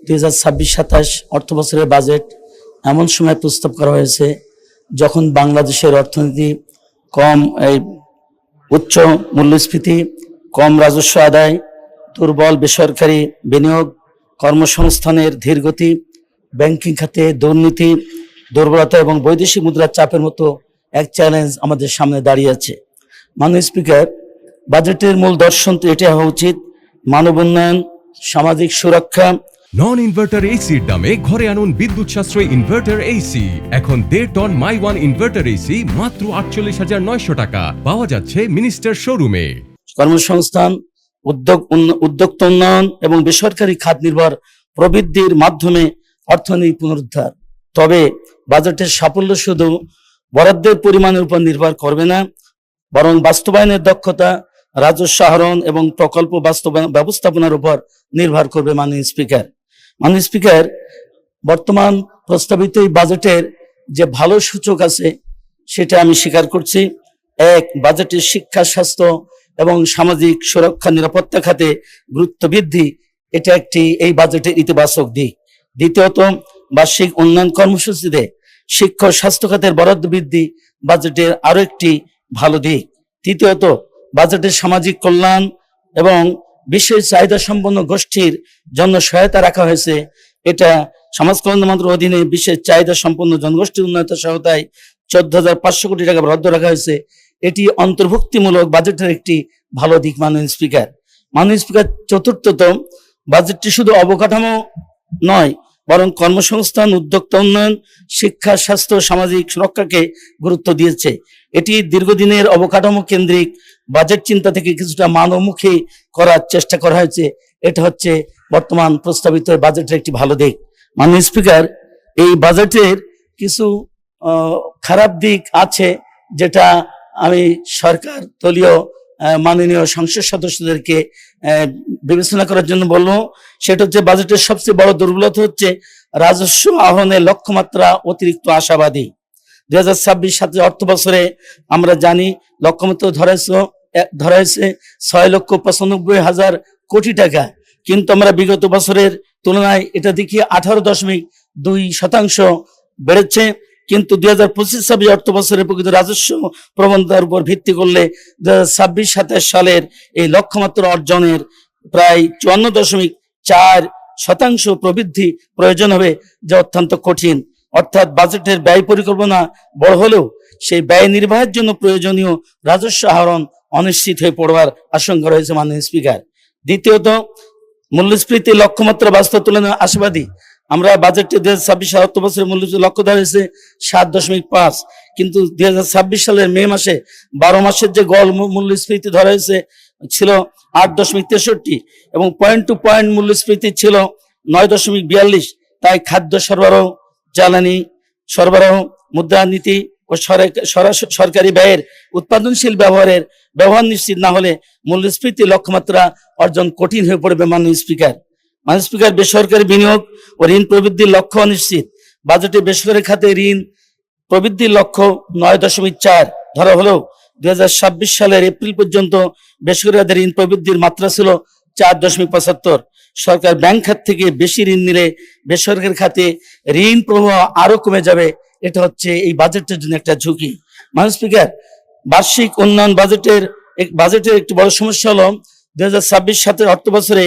2026-27 অর্থ বছরের বাজেট এমন সময় প্রস্তাব করা হয়েছে যখন বাংলাদেশের অর্থনীতি কম, উচ্চ মূল্যস্ফীতি, কম রাজস্ব আদায়, দুর্বল বেসরকারি বিনিয়োগ, কর্মসংস্থানের ধীরগতি, ব্যাংকিং খাতে দুর্নীতি, দুর্বলতা এবং বৈদেশিক মুদ্রার চাপের মতো এক চ্যালেঞ্জ আমাদের সামনে দাঁড়িয়ে আছে। মাননীয় স্পিকার, বাজেটের মূল দর্শন তো এটা হওয়া উচিত: মানব উন্নয়ন, সামাজিক সুরক্ষা। নন ইনভার্টার এসির দামে ঘরে আনুন বিদ্যুৎ সাশ্রয়ী ইনভার্টার এসি। এখন 1.5 ton my one inverter AC মাত্র 48,900 টাকা পাওয়া যাচ্ছে মিনিস্টার শোরুমে। কর্মসংস্থান, উদ্যোক্তা উন্নয়ন এবং বেসরকারি খাত নির্ভর প্রবৃদ্ধির মাধ্যমে অর্থনীতি পুনরুদ্ধার। তবে বাজেটের সাফল্য শুধু বরাদ্দের পরিমাণের উপর নির্ভর করবে না, বরং বাস্তবায়নের দক্ষতা, রাজস্ব আহরণ এবং প্রকল্প ব্যবস্থাপনার উপর নির্ভর করবে। মাননীয় স্পিকার, বর্তমান প্রস্তাবিত এই বাজেটের যে ভালো সূচক আছে সেটা আমি স্বীকার করছি। এক, বাজেটের শিক্ষা, স্বাস্থ্য এবং সামাজিক সুরক্ষা নিরাপত্তা খাতে গুরুত্ব বৃদ্ধি, এটা একটি এই বাজেটের ইতিবাচক দিক। দ্বিতীয়ত, বার্ষিক উন্নয়ন কর্মসূচিতে শিক্ষা ও স্বাস্থ্য খাতের বরাদ্দ বৃদ্ধি বাজেটের আরো একটি ভালো দিক। তৃতীয়ত, বাজেটের সামাজিক কল্যাণ এবং বিশেষ চাহিদা সম্পন্ন গোষ্ঠীর জন্য সহায়তা রাখা হয়েছে। এটা সমাজ কল্যাণ মন্ত্রণালয়ের অধীনে বিশেষ চাহিদা সম্পন্ন জনগোষ্ঠীর উন্নয়ন সহায়তায় 14,500 কোটি টাকা বরাদ্দ রাখা হয়েছে। এটি অন্তর্ভুক্তিমূলক বাজেটের একটি ভালো দিক। মাননীয় স্পিকার, চতুর্থত, বাজেটটি শুধু অবকাঠামো নয়, বরং কর্মসংস্থান, উদ্যোক্তা উন্নয়ন, শিক্ষা, স্বাস্থ্য, সামাজিক সুরক্ষাকে গুরুত্ব দিয়েছে। এটি দীর্ঘদিনের অবকাঠামো কেন্দ্রিক বাজেট চিন্তা থেকে কিছুটা মানবমুখী করার চেষ্টা করা হয়েছে। এটা হচ্ছে বর্তমান প্রস্তাবিত বাজেটের একটি ভালো দিক। মাননীয় স্পিকার, এই বাজেটের কিছু খারাপ দিক আছে, যেটা আমি সরকার দলীয় মাননীয় সংসদ সদস্যদেরকে বিবেচনা করার জন্য বলবো। সেটা হচ্ছে, বাজেটের সবচেয়ে বড় দুর্বলতা হচ্ছে রাজস্ব আহরণের লক্ষ্যমাত্রা অতিরিক্ত আশাবাদী। 2026-27 অর্থ বছরে আমরা জানি লক্ষ্যমাত্রা ধরা হয়েছে 6,95,000 কোটি টাকা, কিন্তু আমরা বিগত বছরের তুলনায় এটা দেখি 18.2% বেড়েছে। কিন্তু 2025-26 অর্থ বছরের প্রকৃত রাজস্ব প্রবণতার উপর ভিত্তি করলে 2026-27 সালের এই লক্ষ্যমাত্রা অর্জনের প্রায় 54.4% প্রবৃদ্ধি প্রয়োজন হবে, যা অত্যন্ত কঠিন। অর্থাৎ বাজেটের ব্যয় পরিকল্পনা বড় হলেও সেই ব্যয় নির্বাহের জন্য প্রয়োজনীয় রাজস্ব আহরণ অনিশ্চিত হয়ে পড়বার আশঙ্কা রয়েছে। মাননীয় স্পিকার, দ্বিতীয়ত, মূল্যস্ফীতি লক্ষ্যমাত্রা বাস্তব তুলনায় আশাবাদী। আমরা বাজেটে 2026 অর্থ বছরের মূল্যস্ফীতি লক্ষ্য ধরা হয়েছে 7.5, কিন্তু 2026 সালের মে মাসে 12 মাসের যে গড় মূল্যস্ফীতি ধরা হয়েছে ছিল 8.63 এবং পয়েন্ট টু পয়েন্ট মূল্যস্ফীতি ছিল 9.42। তাই খাদ্য সরবরাহ, জ্বালানি সরবরাহ, মুদ্রানীতি ও সরকারি ব্যয়ের উৎপাদনশীল ব্যবহার নিশ্চিত না হলে মূল্যস্ফীতি লক্ষ্যমাত্রা অর্জন কঠিন হয়ে পড়বে। মাননীয় স্পিকার, বেসরকারি বিনিয়োগ ও ঋণ প্রবৃদ্ধির লক্ষ্য অনিশ্চিত। বাজেটে বেসরকারি খাতে ঋণ প্রবৃদ্ধির লক্ষ্য 9.4 ধরা হলেও 2026 সালের এপ্রিল পর্যন্ত বেসরকারি খাতে ঋণ প্রবৃদ্ধির মাত্রা ছিল 4.75। সরকার ব্যাংক খাত থেকে বেশি ঋণ নিলে বেসরকারি খাতে ঋণ প্রবাহ আরো কমে যাবে। এটা হচ্ছে এই বাজেটের জন্য একটা ঝুঁকি। মাননীয় স্পিকার, বার্ষিক উন্নয়ন বাজেটের একটি বড় সমস্যা হলো 2026-27 অর্থ বছরে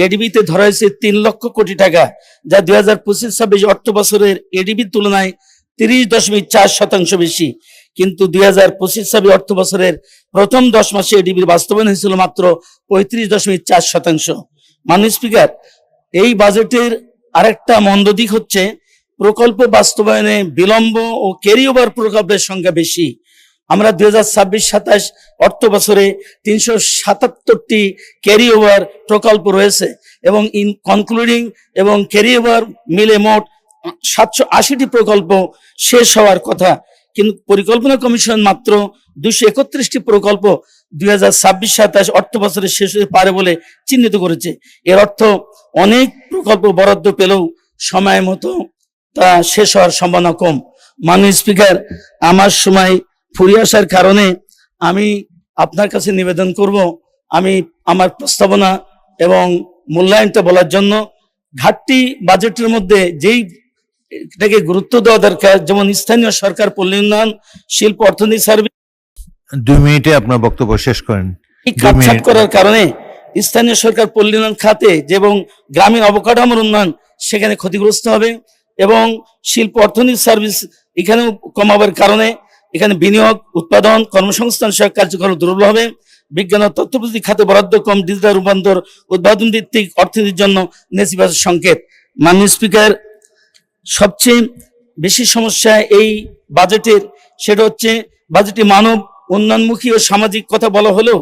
এডিবিতে ধরা হয়েছে 3 লক্ষ কোটি টাকা, যা 2025-26 অর্থ বছরের এডিবির তুলনায় 30.4% বেশি। কিন্তু 2025-26 অর্থ বছরের প্রথম 10 মাসে এডিবির বাস্তবায়ন হয়েছিল মাত্র 35.4%। মাননীয় স্পিকার, এই বাজেটের আরেকটা মন্দ দিক হচ্ছে প্রকল্প বাস্তবায়নে বিলম্ব ও ক্যারি ওভার প্রকল্পের সংখ্যা বেশি। আমরা 2026-27 অর্থ বছরে 377টি ক্যারি ওভার প্রকল্প রয়েছে এবং কনক্লুডিং এবং ক্যারি ওভার মিলে মোট 780টি প্রকল্প শেষ হওয়ার কথা, কিন্তু পরিকল্পনা কমিশন মাত্র 231টি প্রকল্প 2026-27 অর্থ বছরে শেষ হতে পারে বলে চিহ্নিত করেছে। এর অর্থ অনেক প্রকল্প বরাদ্দ পেলেও সময় মতো তা শেষ হওয়ার সম্ভাবনা কম। মাননীয় স্পিকার, আমার সময় ফুরিয়ে আসার কারণে আমি আপনার কাছে নিবেদন করব, আমি আমার প্রস্তাবনা এবং মূল্যায়নটা বলার জন্য। ঘাটতি বাজেটের মধ্যে যেই এটাকে গুরুত্ব দেওয়া দরকার, যেমন স্থানীয় সরকার, পল্লী উন্নয়ন, শিল্প, অর্থনীতি, সার্ভিস, 2 মিনিটে আপনার বক্তব্য শেষ করেন। এই 2 কাটছাট মিনিট। করার কারণে স্থানীয় সরকার, পল্লী উন্নয়ন খাতে এবং গ্রামীণ অবকাঠামোর উন্নয়ন সেখানে ক্ষতিগ্রস্ত হবে, এবং শিল্প, অর্থনীতি, সার্ভিস এখানেও কমাবার কারণে এখানে বিনিয়োগ, উৎপাদন, কর্মসংস্থান সহায়ক কার্যক্রম দুর্বল হবে। বিজ্ঞান ও তথ্য প্রযুক্তি খাতে বরাদ্দ কম, ডিজিটাল রূপান্তর, উৎপাদন ভিত্তিক অর্থনীতির জন্য নেতিবাচক সংকেত। মাননীয় স্পিকার, সবচেয়ে বেশি সমস্যা এই বাজেটের সেটা হচ্ছে বাজেটে মানব উন্নয়নমুখী ও সামাজিক কথা বলা হলেও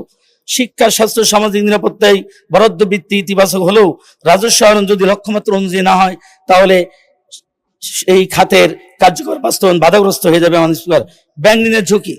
শিক্ষা, স্বাস্থ্য, সামাজিক নিরাপত্তায় বরাদ্দ বৃত্তি ইতিবাচক হলেও রাজস্ব আহরণ যদি লক্ষ্যমাত্রা অনুযায়ী না হয় তাহলে এই খাতের কার্যকর বাস্তবায়ন বাধাগ্রস্ত হয়ে যাবে। মাননীয় স্পিকার, ব্যাংক ঋণের ঝুঁকি,